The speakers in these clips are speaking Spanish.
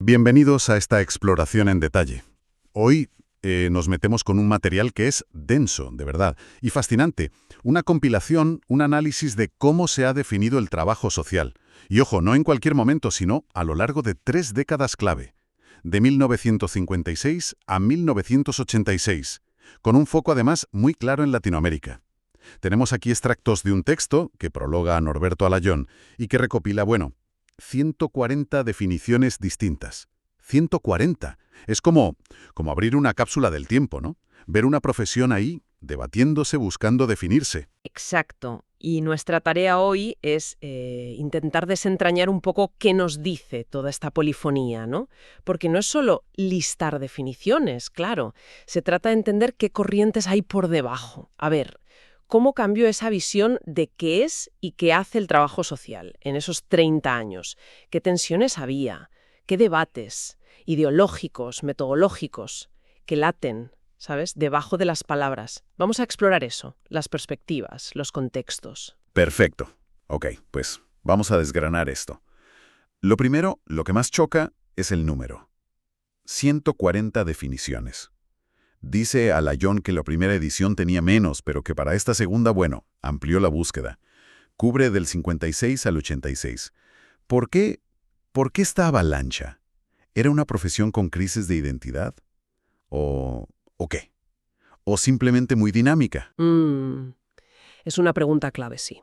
Bienvenidos a esta exploración en detalle. Hoy nos metemos con un material que es denso, de verdad, y fascinante. Una compilación, un análisis de cómo se ha definido el trabajo social. Y ojo, no en cualquier momento, sino a lo largo de 3 décadas clave. De 1956 a 1986, con un foco además muy claro en Latinoamérica. Tenemos aquí extractos de un texto que prologa a Norberto Alayón y que recopila, 140 definiciones distintas. 140. Es como abrir una cápsula del tiempo, ¿no? Ver una profesión ahí, debatiéndose, buscando definirse. Exacto. Y nuestra tarea hoy es intentar desentrañar un poco qué nos dice toda esta polifonía, ¿no? Porque no es solo listar definiciones, claro. Se trata de entender qué corrientes hay por debajo. A ver, ¿cómo cambió esa visión de qué es y qué hace el trabajo social en esos 30 años? ¿Qué tensiones había? ¿Qué debates ideológicos, metodológicos que laten, ¿sabes?, debajo de las palabras? Vamos a explorar eso, las perspectivas, los contextos. Perfecto. Ok, pues vamos a desgranar esto. Lo primero, lo que más choca, es el número. 140 definiciones. Dice Alayón que la primera edición tenía menos, pero que para esta segunda, amplió la búsqueda. Cubre del 56 al 86. ¿Por qué esta avalancha? ¿Era una profesión con crisis de identidad? ¿O qué? ¿O simplemente muy dinámica? Es una pregunta clave, sí.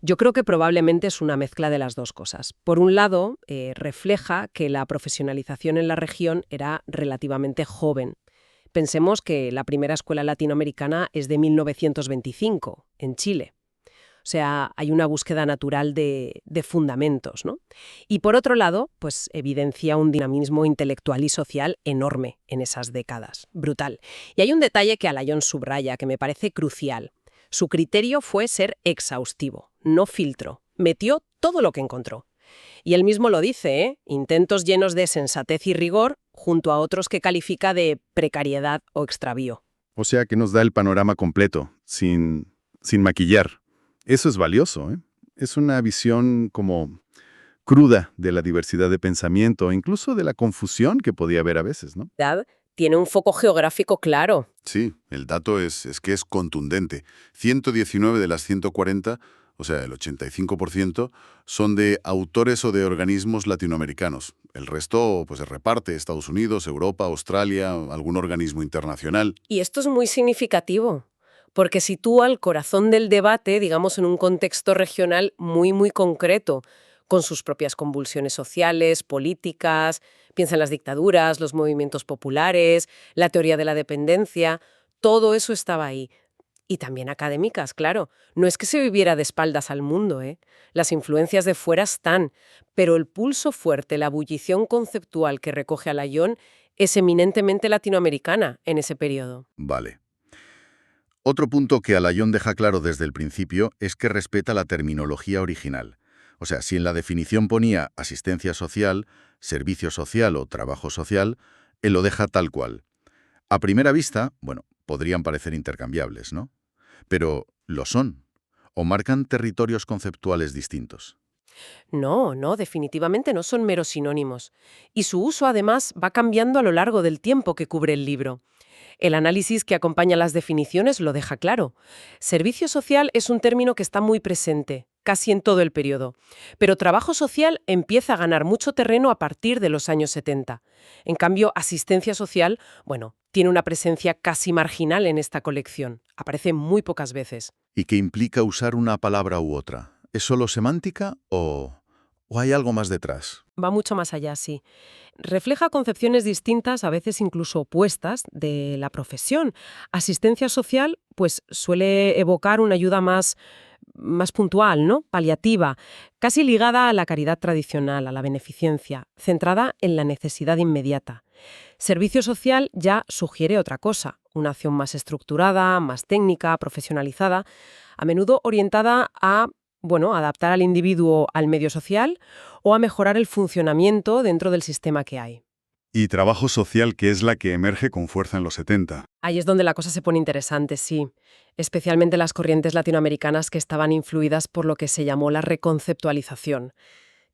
Yo creo que probablemente es una mezcla de las dos cosas. Por un lado, refleja que la profesionalización en la región era relativamente joven. Pensemos que la primera escuela latinoamericana es de 1925, en Chile. O sea, hay una búsqueda natural de fundamentos, ¿no? Y por otro lado, pues evidencia un dinamismo intelectual y social enorme en esas décadas. Brutal. Y hay un detalle que Alayón subraya que me parece crucial. Su criterio fue ser exhaustivo, no filtro. Metió todo lo que encontró. Y él mismo lo dice, ¿eh? Intentos llenos de sensatez y rigor, junto a otros que califica de precariedad o extravío. O sea que nos da el panorama completo, sin maquillar. Eso es valioso, ¿eh? Es una visión como cruda de la diversidad de pensamiento, incluso de la confusión que podía haber a veces, ¿no? Tiene un foco geográfico claro. Sí, el dato es que es contundente. 119 de las 140, o sea, el 85%, son de autores o de organismos latinoamericanos. El resto, pues, se reparte: Estados Unidos, Europa, Australia, algún organismo internacional. Y esto es muy significativo, porque sitúa el corazón del debate, digamos, en un contexto regional muy, muy concreto, con sus propias convulsiones sociales, políticas. Piensa en las dictaduras, los movimientos populares, la teoría de la dependencia. Todo eso estaba ahí. Y también académicas, claro. No es que se viviera de espaldas al mundo, ¿eh? Las influencias de fuera están, pero el pulso fuerte, la ebullición conceptual que recoge Alayón es eminentemente latinoamericana en ese periodo. Vale. Otro punto que Alayón deja claro desde el principio es que respeta la terminología original. O sea, si en la definición ponía asistencia social, servicio social o trabajo social, él lo deja tal cual. A primera vista, podrían parecer intercambiables, ¿no? Pero lo son, o marcan territorios conceptuales distintos. No, no, definitivamente no son meros sinónimos. Y su uso, además, va cambiando a lo largo del tiempo que cubre el libro. El análisis que acompaña las definiciones lo deja claro. Servicio social es un término que está muy presente, casi en todo el periodo. Pero trabajo social empieza a ganar mucho terreno a partir de los años 70. En cambio, asistencia social, tiene una presencia casi marginal en esta colección. Aparece muy pocas veces. ¿Y qué implica usar una palabra u otra? ¿Es solo semántica o hay algo más detrás? Va mucho más allá, sí. Refleja concepciones distintas, a veces incluso opuestas, de la profesión. Asistencia social, pues suele evocar una ayuda más puntual, ¿no? Paliativa, casi ligada a la caridad tradicional, a la beneficencia, centrada en la necesidad inmediata. Servicio social ya sugiere otra cosa, una acción más estructurada, más técnica, profesionalizada, a menudo orientada a adaptar al individuo al medio social o a mejorar el funcionamiento dentro del sistema que hay. Y trabajo social, que es la que emerge con fuerza en los 70. Ahí es donde la cosa se pone interesante, sí. Especialmente las corrientes latinoamericanas que estaban influidas por lo que se llamó la reconceptualización,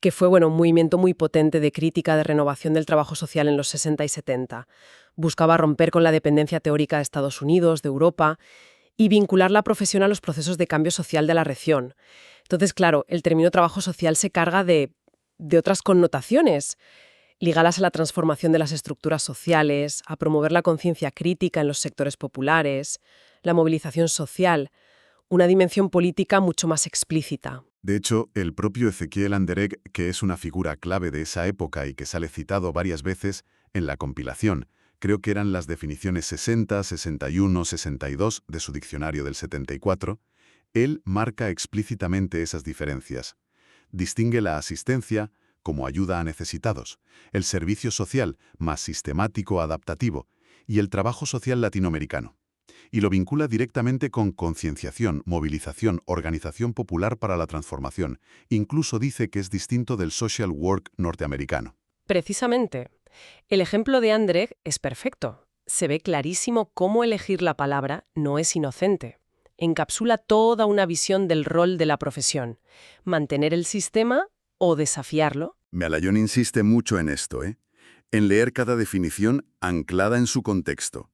que fue un movimiento muy potente de crítica de renovación del trabajo social en los 60 y 70. Buscaba romper con la dependencia teórica de Estados Unidos, de Europa, y vincular la profesión a los procesos de cambio social de la región. Entonces, claro, el término trabajo social se carga de otras connotaciones, ligadas a la transformación de las estructuras sociales, a promover la conciencia crítica en los sectores populares, la movilización social, una dimensión política mucho más explícita. De hecho, el propio Ezequiel Anderegg, que es una figura clave de esa época y que sale citado varias veces en la compilación, creo que eran las definiciones 60, 61, 62 de su diccionario del 74, él marca explícitamente esas diferencias. Distingue la asistencia como ayuda a necesitados, el servicio social más sistemático adaptativo y el trabajo social latinoamericano. Y lo vincula directamente con concienciación, movilización, organización popular para la transformación. Incluso dice que es distinto del social work norteamericano. Precisamente. El ejemplo de Anderegg es perfecto. Se ve clarísimo cómo elegir la palabra no es inocente. Encapsula toda una visión del rol de la profesión. Mantener el sistema o desafiarlo. Mealayón insiste mucho en esto, en leer cada definición anclada en su contexto.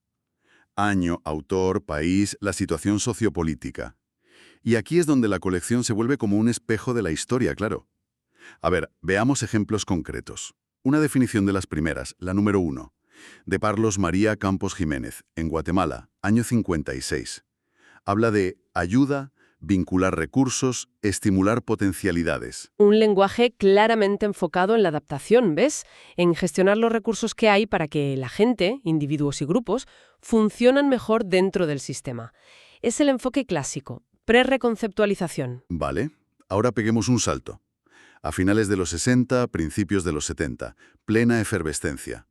Año, autor, país, la situación sociopolítica. Y aquí es donde la colección se vuelve como un espejo de la historia, claro. A ver, veamos ejemplos concretos. Una definición de las primeras, la número 1, de Carlos María Campos Jiménez, en Guatemala, año 56. Habla de ayuda, vincular recursos, estimular potencialidades. Un lenguaje claramente enfocado en la adaptación, ¿ves? En gestionar los recursos que hay para que la gente, individuos y grupos, funcionen mejor dentro del sistema. Es el enfoque clásico, pre-reconceptualización. Vale, ahora peguemos un salto. A finales de los 60, principios de los 70, plena efervescencia.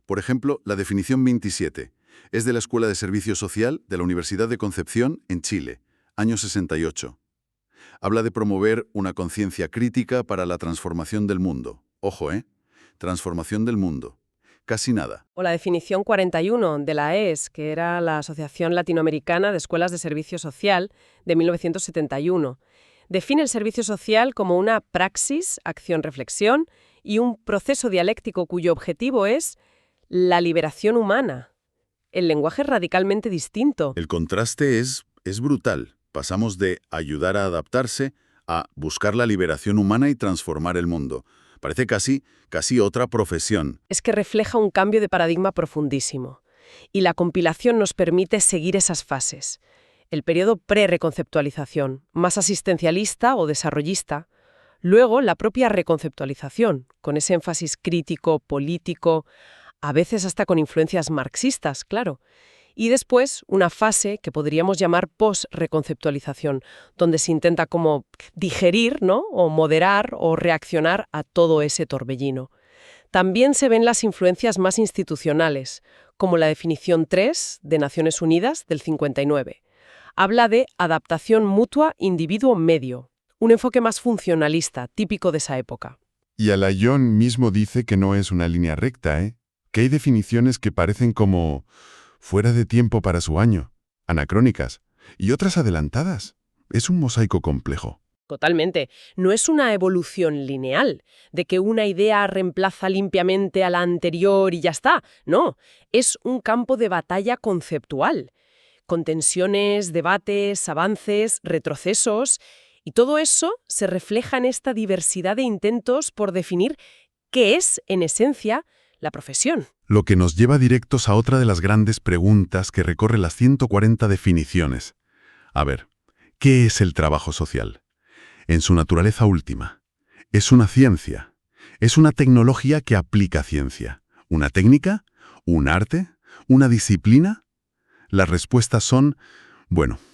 Por ejemplo, la definición 27 es de la Escuela de Servicio Social de la Universidad de Concepción, en Chile, año 68. Habla de promover una conciencia crítica para la transformación del mundo. Ojo, transformación del mundo. Casi nada. O la definición 41 de la AES, que era la Asociación Latinoamericana de Escuelas de Servicio Social de 1971. Define el servicio social como una praxis, acción-reflexión y un proceso dialéctico cuyo objetivo es la liberación humana. El lenguaje es radicalmente distinto. El contraste es brutal. Pasamos de ayudar a adaptarse a buscar la liberación humana y transformar el mundo. Parece casi otra profesión. Es que refleja un cambio de paradigma profundísimo. Y la compilación nos permite seguir esas fases. El periodo pre-reconceptualización, más asistencialista o desarrollista. Luego, la propia reconceptualización, con ese énfasis crítico, político, a veces hasta con influencias marxistas, claro. Y después, una fase que podríamos llamar post-reconceptualización, donde se intenta como digerir, ¿no? O moderar o reaccionar a todo ese torbellino. También se ven las influencias más institucionales, como la definición 3 de Naciones Unidas del 59. Habla de adaptación mutua individuo-medio, un enfoque más funcionalista, típico de esa época. Y Alayón mismo dice que no es una línea recta, que hay definiciones que parecen como fuera de tiempo para su año, anacrónicas, y otras adelantadas. Es un mosaico complejo. Totalmente. No es una evolución lineal, de que una idea reemplaza limpiamente a la anterior y ya está. No, es un campo de batalla conceptual, con tensiones, debates, avances, retrocesos, y todo eso se refleja en esta diversidad de intentos por definir qué es, en esencia, la profesión. Lo que nos lleva directos a otra de las grandes preguntas que recorre las 140 definiciones. A ver, ¿qué es el trabajo social? En su naturaleza última. ¿Es una ciencia? ¿Es una tecnología que aplica ciencia? ¿Una técnica? ¿Un arte? ¿Una disciplina? Las respuestas son,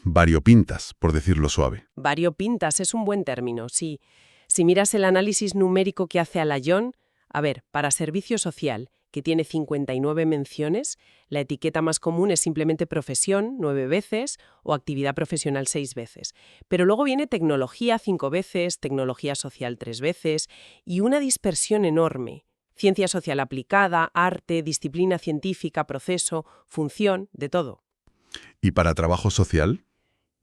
variopintas, por decirlo suave. Variopintas es un buen término, sí. Si miras el análisis numérico que hace Alayón, para servicio social, que tiene 59 menciones, la etiqueta más común es simplemente profesión, 9 veces, o actividad profesional 6 veces. Pero luego viene tecnología 5 veces, tecnología social 3 veces, y una dispersión enorme. Ciencia social aplicada, arte, disciplina científica, proceso, función, de todo. ¿Y para trabajo social?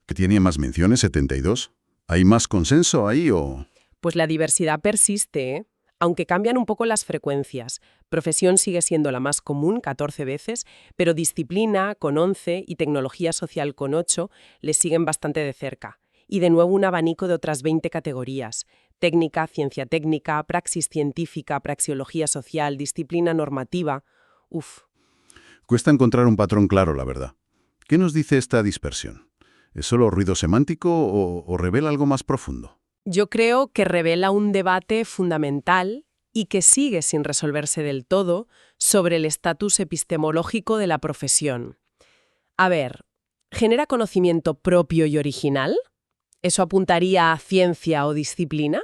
¿Que tiene más menciones, 72? ¿Hay más consenso ahí o...? Pues la diversidad persiste, ¿eh? Aunque cambian un poco las frecuencias. Profesión sigue siendo la más común, 14 veces, pero disciplina, con 11, y tecnología social, con 8, les siguen bastante de cerca. Y de nuevo un abanico de otras 20 categorías. Técnica, ciencia técnica, praxis científica, praxeología social, disciplina normativa. Uf. Cuesta encontrar un patrón claro, la verdad. ¿Qué nos dice esta dispersión? ¿Es solo ruido semántico o revela algo más profundo? Yo creo que revela un debate fundamental y que sigue sin resolverse del todo sobre el estatus epistemológico de la profesión. A ver, ¿genera conocimiento propio y original? ¿Eso apuntaría a ciencia o disciplina?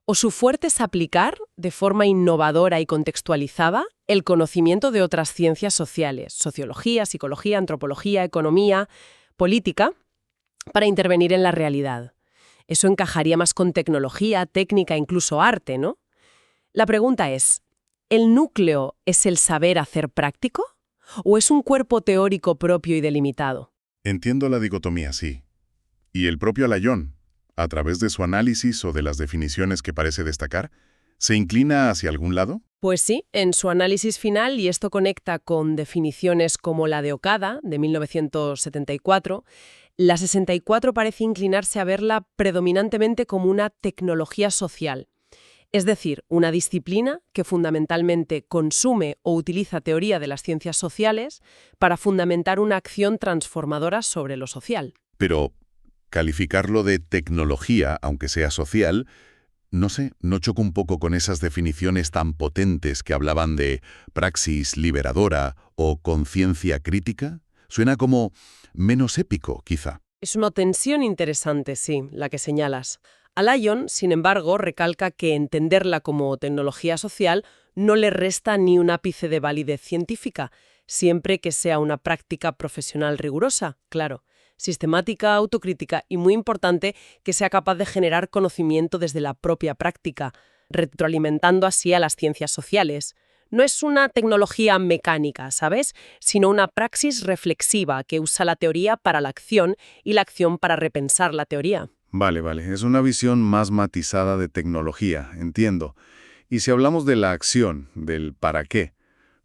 ¿O su fuerte es aplicar, de forma innovadora y contextualizada, el conocimiento de otras ciencias sociales, sociología, psicología, antropología, economía, política, para intervenir en la realidad? Eso encajaría más con tecnología, técnica, incluso arte, ¿no? La pregunta es, ¿el núcleo es el saber hacer práctico? ¿O es un cuerpo teórico propio y delimitado? Entiendo la dicotomía, sí. Y el propio Alayón, a través de su análisis o de las definiciones que parece destacar, ¿se inclina hacia algún lado? Pues sí, en su análisis final, y esto conecta con definiciones como la de Okada, de 1974, la 64 parece inclinarse a verla predominantemente como una tecnología social, es decir, una disciplina que fundamentalmente consume o utiliza teoría de las ciencias sociales para fundamentar una acción transformadora sobre lo social. Pero calificarlo de tecnología, aunque sea social, no sé, ¿no choca un poco con esas definiciones tan potentes que hablaban de praxis liberadora o conciencia crítica? Suena como menos épico, quizá. Es una tensión interesante, sí, la que señalas. Alayón, sin embargo, recalca que entenderla como tecnología social no le resta ni un ápice de validez científica, siempre que sea una práctica profesional rigurosa, claro, sistemática, autocrítica y, muy importante, que sea capaz de generar conocimiento desde la propia práctica, retroalimentando así a las ciencias sociales. No es una tecnología mecánica, ¿sabes? Sino una praxis reflexiva que usa la teoría para la acción y la acción para repensar la teoría. Vale, es una visión más matizada de tecnología, entiendo. Y si hablamos de la acción, del para qué,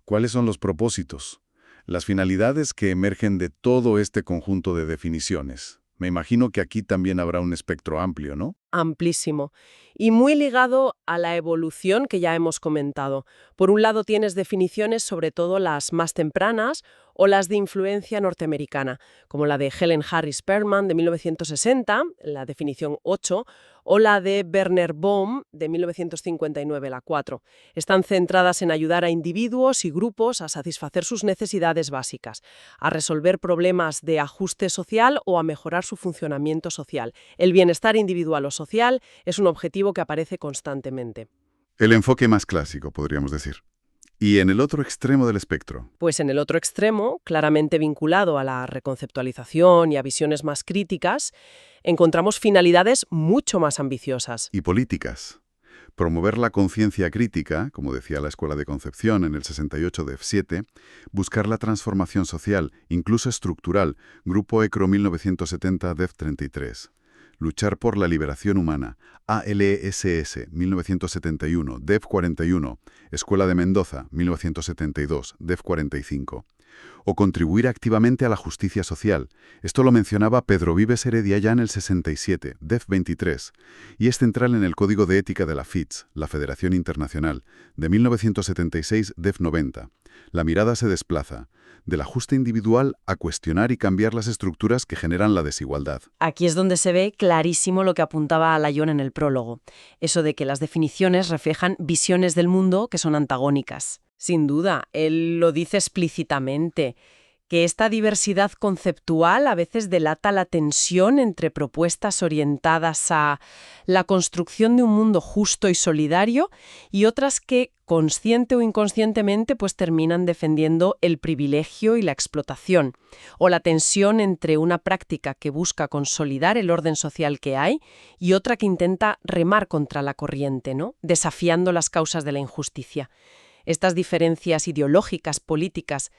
¿cuáles son los propósitos? Las finalidades que emergen de todo este conjunto de definiciones. Me imagino que aquí también habrá un espectro amplio, ¿no? Amplísimo y muy ligado a la evolución que ya hemos comentado. Por un lado tienes definiciones, sobre todo las más tempranas o las de influencia norteamericana, como la de Helen Harris Perman de 1960, la definición 8, o la de Werner Bohm de 1959, la 4. Están centradas en ayudar a individuos y grupos a satisfacer sus necesidades básicas, a resolver problemas de ajuste social o a mejorar su funcionamiento social. El bienestar individual o social es un objetivo que aparece constantemente. El enfoque más clásico, podríamos decir. ¿Y en el otro extremo del espectro? Pues en el otro extremo, claramente vinculado a la reconceptualización y a visiones más críticas, encontramos finalidades mucho más ambiciosas. Y políticas. Promover la conciencia crítica, como decía la Escuela de Concepción en el 68 de F7, buscar la transformación social, incluso estructural, Grupo ECRO 1970 DEF 33. Luchar por la liberación humana, ALSS 1971, DEF 41, Escuela de Mendoza 1972, DEF 45. O contribuir activamente a la justicia social. Esto lo mencionaba Pedro Vives Heredia ya en el 67, DEF 23, y es central en el Código de Ética de la FITS, la Federación Internacional, de 1976, DEF 90. La mirada se desplaza del ajuste individual a cuestionar y cambiar las estructuras que generan la desigualdad. Aquí es donde se ve clarísimo lo que apuntaba Alayón en el prólogo, eso de que las definiciones reflejan visiones del mundo que son antagónicas. Sin duda, él lo dice explícitamente, que esta diversidad conceptual a veces delata la tensión entre propuestas orientadas a la construcción de un mundo justo y solidario y otras que, consciente o inconscientemente, pues terminan defendiendo el privilegio y la explotación, o la tensión entre una práctica que busca consolidar el orden social que hay y otra que intenta remar contra la corriente, ¿no? Desafiando las causas de la injusticia. Estas diferencias ideológicas, políticas,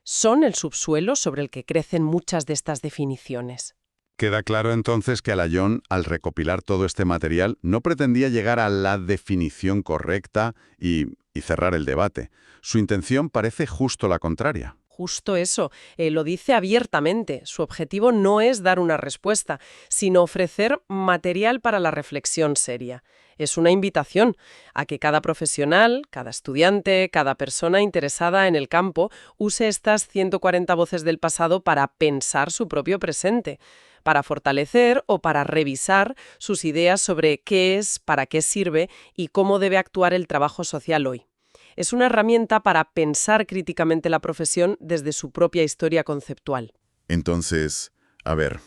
son el subsuelo sobre el que crecen muchas de estas definiciones. Queda claro entonces que Alayón, al recopilar todo este material, no pretendía llegar a la definición correcta y cerrar el debate. Su intención parece justo la contraria. Justo eso, lo dice abiertamente. Su objetivo no es dar una respuesta, sino ofrecer material para la reflexión seria. Es una invitación a que cada profesional, cada estudiante, cada persona interesada en el campo use estas 140 voces del pasado para pensar su propio presente, para fortalecer o para revisar sus ideas sobre qué es, para qué sirve y cómo debe actuar el trabajo social hoy. Es una herramienta para pensar críticamente la profesión desde su propia historia conceptual. Entonces, a ver,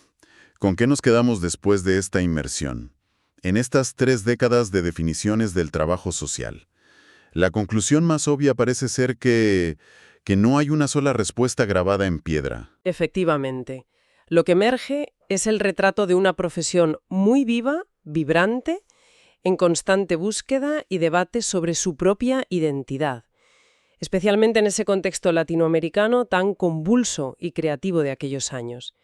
¿con qué nos quedamos después de esta inmersión? En estas 3 décadas de definiciones del trabajo social. La conclusión más obvia parece ser que no hay una sola respuesta grabada en piedra. Efectivamente. Lo que emerge es el retrato de una profesión muy viva, vibrante, en constante búsqueda y debate sobre su propia identidad, especialmente en ese contexto latinoamericano tan convulso y creativo de aquellos años.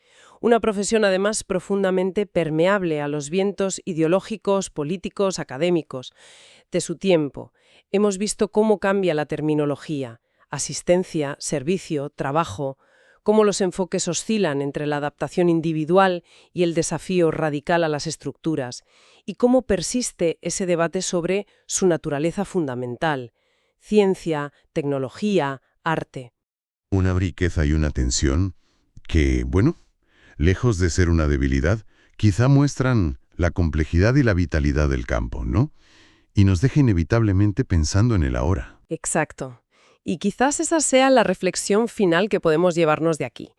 Una profesión además profundamente permeable a los vientos ideológicos, políticos, académicos de su tiempo. Hemos visto cómo cambia la terminología, asistencia, servicio, trabajo, cómo los enfoques oscilan entre la adaptación individual y el desafío radical a las estructuras, y cómo persiste ese debate sobre su naturaleza fundamental, ciencia, tecnología, arte. Una riqueza y una tensión que, bueno, lejos de ser una debilidad, quizá muestran la complejidad y la vitalidad del campo, ¿no? Y nos deja inevitablemente pensando en el ahora. Exacto. Y quizás esa sea la reflexión final que podemos llevarnos de aquí.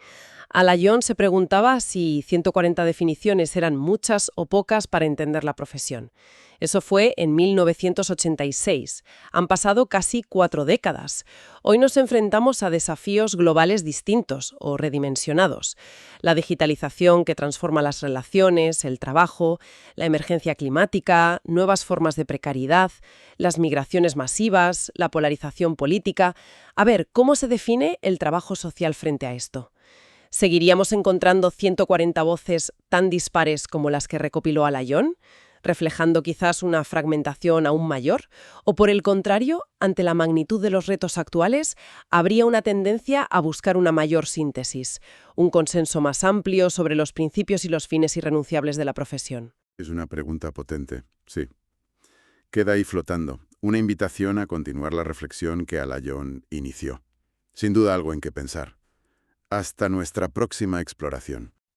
Alayón se preguntaba si 140 definiciones eran muchas o pocas para entender la profesión. Eso fue en 1986. Han pasado casi 4 décadas. Hoy nos enfrentamos a desafíos globales distintos o redimensionados. La digitalización que transforma las relaciones, el trabajo, la emergencia climática, nuevas formas de precariedad, las migraciones masivas, la polarización política. A ver, ¿cómo se define el trabajo social frente a esto? ¿Seguiríamos encontrando 140 voces tan dispares como las que recopiló Alayón, reflejando quizás una fragmentación aún mayor? ¿O por el contrario, ante la magnitud de los retos actuales, habría una tendencia a buscar una mayor síntesis, un consenso más amplio sobre los principios y los fines irrenunciables de la profesión? Es una pregunta potente, sí. Queda ahí flotando, una invitación a continuar la reflexión que Alayón inició. Sin duda algo en que pensar. Hasta nuestra próxima exploración.